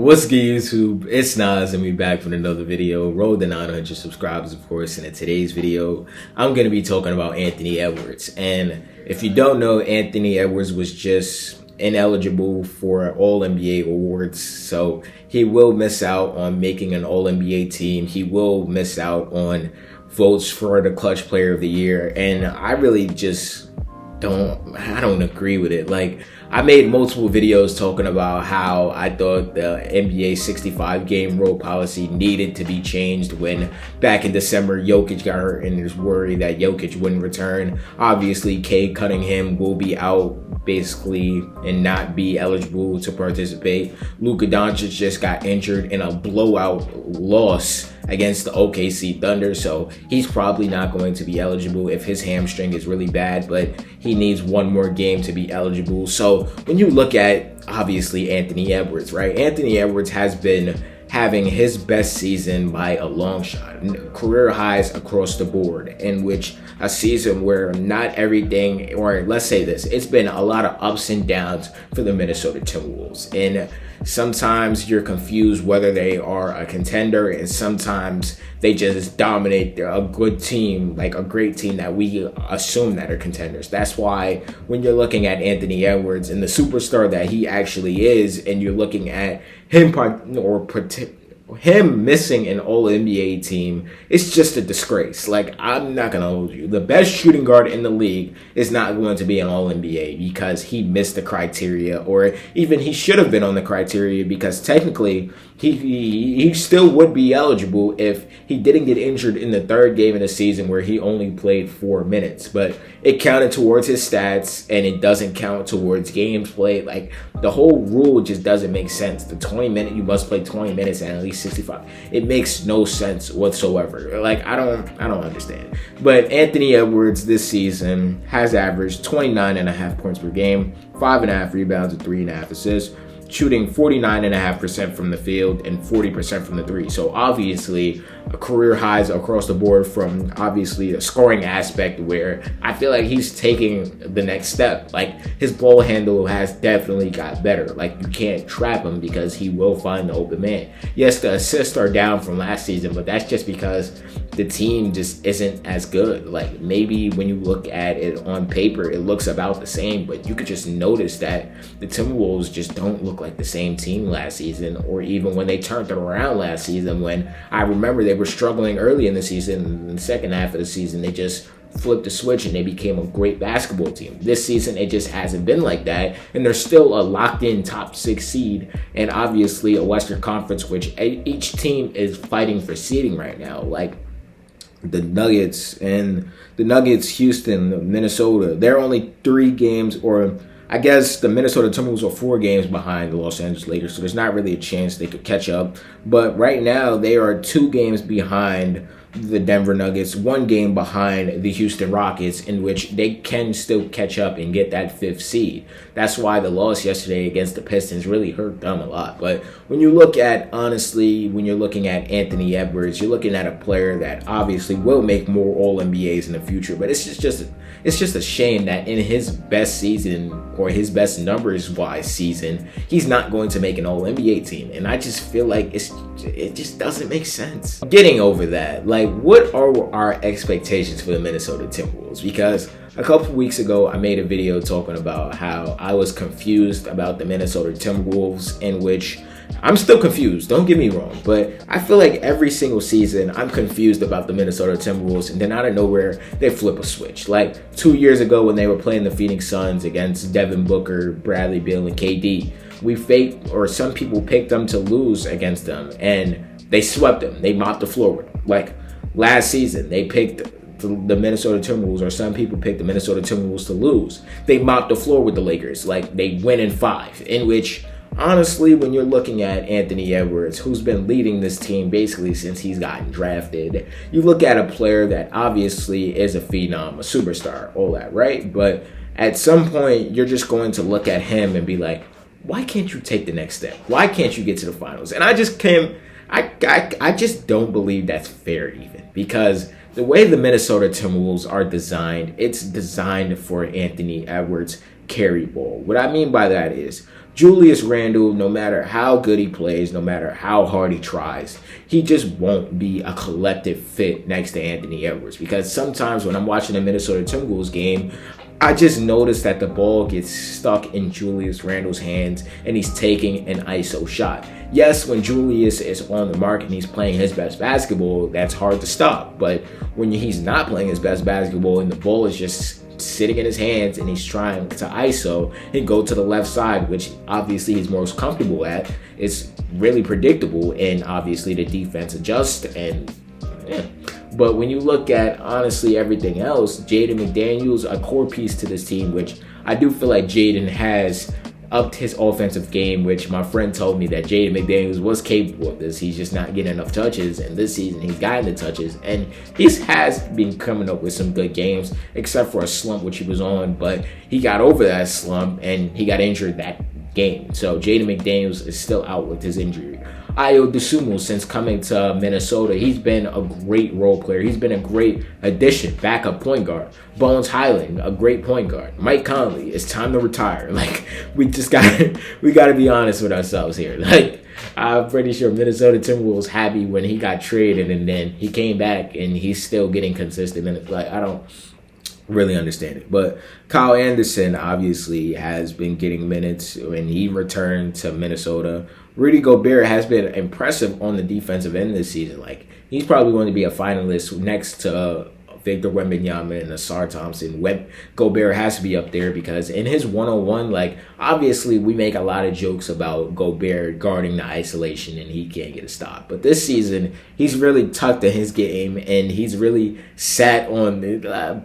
What's good, YouTube? It's Nas and we back with another video. Roll the 900 subscribers, of course. And in today's video, I'm going to be talking about Anthony Edwards. And if you don't know, Anthony Edwards was just ineligible for All-NBA awards. So he will miss out on making an All-NBA team. He will miss out on votes for the Clutch Player of the Year. And I really just I don't agree with it. Like, I made multiple videos talking about how I thought the NBA 65 game rule policy needed to be changed when back in December Jokic got hurt and there's worry that Jokic wouldn't return. Obviously, Cade Cunningham will be out basically and not be eligible to participate. Luka Doncic just got injured in a blowout loss against the OKC Thunder, so he's probably not going to be eligible if his hamstring is really bad, but he needs one more game to be eligible. So when you look at, obviously, Anthony Edwards, right? Anthony Edwards has been having his best season by a long shot, career highs across the board, in which a season where not everything, or let's say this, it's been a lot of ups and downs for the Minnesota Timberwolves. And sometimes you're confused whether they are a contender, and sometimes they just dominate a good team, like a great team that we assume that are contenders. That's why when you're looking at Anthony Edwards and the superstar that he actually is, and you're looking at him missing an All-NBA team, it's just a disgrace. Like, I'm not going to hold you. The best shooting guard in the league is not going to be an All-NBA because he missed the criteria, or even he should have been on the criteria because technically he still would be eligible if he didn't get injured in the third game of the season where he only played 4 minutes. But it counted towards his stats and it doesn't count towards games played. Like, the whole rule just doesn't make sense. The 20-minute, you must play 20 minutes and at least 65. It makes no sense whatsoever. Like, I don't understand. But Anthony Edwards this season has averaged 29.5 points per game, 5.5 rebounds, and 3.5 assists, shooting 49.5% from the field and 40% from the three. So obviously career highs across the board from obviously a scoring aspect, where I feel like he's taking the next step. Like, his ball handle has definitely got better. Like, you can't trap him because he will find the open man. Yes, the assists are down from last season, but that's just because the team just isn't as good. Like, maybe when you look at it on paper, it looks about the same, but you could just notice that the Timberwolves just don't look like the same team last season, or even when they turned it around last season, when I remember they were struggling early in the season. In the second half of the season, they just flipped the switch and they became a great basketball team. This season, it just hasn't been like that, and they're still a locked-in top 6 seed, and obviously a Western Conference, which each team is fighting for seeding right now. Like, the Nuggets, Houston, Minnesota, they're only 3 games, or I guess the Minnesota Timberwolves are 4 games behind the Los Angeles Lakers, so there's not really a chance they could catch up. But right now, they are 2 games behind the Denver Nuggets, 1 game behind the Houston Rockets, in which they can still catch up and get that 5th seed. That's why the loss yesterday against the Pistons really hurt them a lot. But when you look at, honestly, when you're looking at Anthony Edwards, you're looking at a player that obviously will make more All-NBAs in the future. But it's just a shame that in his best season, or his best numbers-wise season, he's not going to make an All-NBA team. And I just feel like it just doesn't make sense. Getting over that, like, what are our expectations for the Minnesota Timberwolves? Because a couple weeks ago, I made a video talking about how I was confused about the Minnesota Timberwolves, in which I'm still confused, don't get me wrong, but I feel like every single season I'm confused about the Minnesota Timberwolves, and then out of nowhere, they flip a switch. Like 2 years ago when they were playing the Phoenix Suns against Devin Booker, Bradley Beal, and KD, some people picked them to lose against them, and they swept them. They mopped the floor with them. Like, last season, they picked the Minnesota Timberwolves, or some people picked the Minnesota Timberwolves to lose. They mopped the floor with the Lakers. Like, they win in 5, in which, honestly, when you're looking at Anthony Edwards, who's been leading this team basically since he's gotten drafted, you look at a player that obviously is a phenom, a superstar, all that, right? But at some point, you're just going to look at him and be like, why can't you take the next step? Why can't you get to the finals? And I just don't believe that's fair, even, because the way the Minnesota Timberwolves are designed, it's designed for Anthony Edwards carry ball. What I mean by that is, Julius Randle, no matter how good he plays, no matter how hard he tries, he just won't be a collective fit next to Anthony Edwards. Because sometimes when I'm watching a Minnesota Timberwolves game, I just notice that the ball gets stuck in Julius Randle's hands and he's taking an ISO shot. Yes, when Julius is on the mark and he's playing his best basketball, that's hard to stop. But when he's not playing his best basketball and the ball is just sitting in his hands and he's trying to ISO and go to the left side, which obviously he's most comfortable at, it's really predictable, and obviously the defense adjusts and yeah. But when you look at, honestly, everything else, Jaden McDaniels, a core piece to this team, which I do feel like Jaden has upped his offensive game, which my friend told me that Jaden McDaniels was capable of this. He's just not getting enough touches, and this season he's gotten the touches, and he has been coming up with some good games, except for a slump which he was on, but he got over that slump, and he got injured that game. So Jaden McDaniels is still out with his injury. Ayo Dosunmu, since coming to Minnesota, he's been a great role player. He's been a great addition, backup point guard. Bones Highland, a great point guard. Mike Conley, it's time to retire. Like, we gotta be honest with ourselves here. Like, I'm pretty sure Minnesota Timberwolves happy when he got traded and then he came back and he's still getting consistent minutes. Like, I don't really understand it. But Kyle Anderson obviously has been getting minutes when he returned to Minnesota. Rudy Gobert has been impressive on the defensive end this season. Like, he's probably going to be a finalist next to Victor Wembanyama and Asar Thompson. Gobert has to be up there because in his one-on-one, like, obviously we make a lot of jokes about Gobert guarding the isolation and he can't get a stop. But this season, he's really tucked in his game and he's really sat on the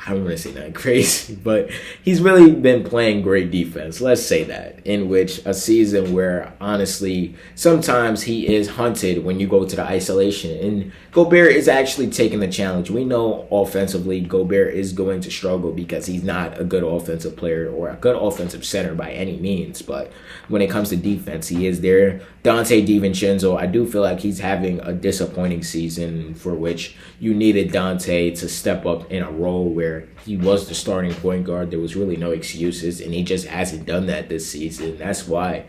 I don't want to say that crazy, but he's really been playing great defense. Let's say that, in which a season where, honestly, sometimes he is hunted when you go to the isolation. And Gobert is actually taking the challenge. We know offensively Gobert is going to struggle because he's not a good offensive player or a good offensive center by any means. But when it comes to defense, he is there. Dante DiVincenzo, I do feel like he's having a disappointing season for which you needed Dante to step up in a role where he was the starting point guard. There was really no excuses, and he just hasn't done that this season. That's why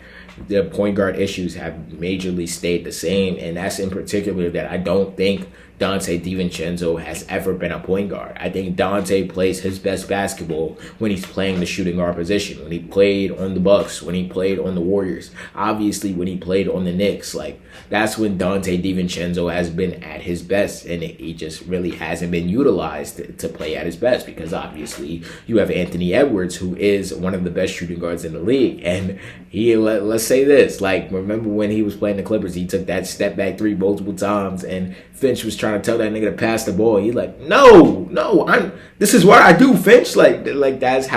the point guard issues have majorly stayed the same, and that's in particular that I don't think Dante DiVincenzo has ever been a point guard. I think Dante plays his best basketball when he's playing the shooting guard position, when he played on the Bucks, when he played on the Warriors, obviously when he played on the Knicks. Like, that's when Dante DiVincenzo has been at his best, and he just really hasn't been utilized to play at his best because obviously you have Anthony Edwards, who is one of the best shooting guards in the league, and let's say this, like, remember when he was playing the Clippers, he took that step back three multiple times and Finch was trying to tell that nigga to pass the ball. He's like, no, this is what I do, Finch. Like that's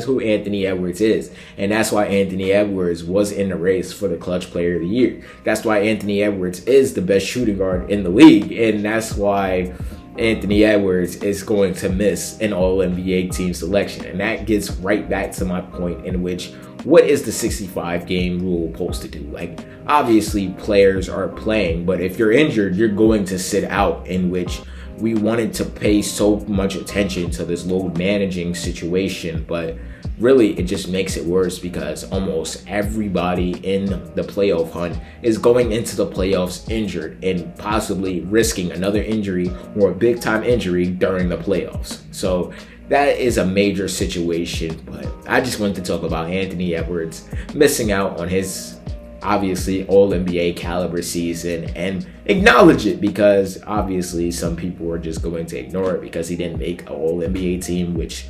who Anthony Edwards is. And that's why Anthony Edwards was in the race for the clutch player of the year. That's why Anthony Edwards is the best shooting guard in the league. And that's why Anthony Edwards is going to miss an All-NBA team selection. And that gets right back to my point in which, what is the 65 game rule supposed to do? Like, obviously players are playing, but if you're injured, you're going to sit out, in which we wanted to pay so much attention to this load managing situation, but really it just makes it worse because almost everybody in the playoff hunt is going into the playoffs injured and possibly risking another injury or a big time injury during the playoffs. So that is a major situation, but I just wanted to talk about Anthony Edwards missing out on his obviously All-NBA caliber season and acknowledge it, because obviously some people are just going to ignore it because he didn't make an All-NBA team, which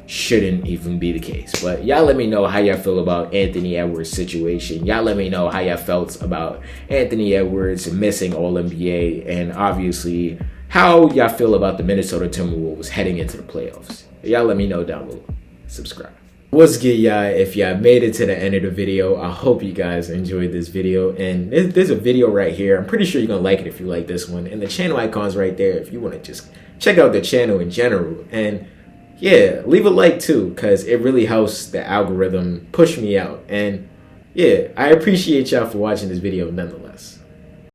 shouldn't even be the case. But y'all let me know how y'all feel about Anthony Edwards' situation. Y'all let me know how y'all felt about Anthony Edwards missing All-NBA, and obviously how y'all feel about the Minnesota Timberwolves heading into the playoffs. Y'all let me know down below. Subscribe. What's good, y'all? If y'all made it to the end of the video, I hope you guys enjoyed this video. And there's a video right here. I'm pretty sure you're gonna like it if you like this one. And the channel icon's right there if you want to just check out the channel in general. And yeah, leave a like too, because it really helps the algorithm push me out. And yeah, I appreciate y'all for watching this video nonetheless.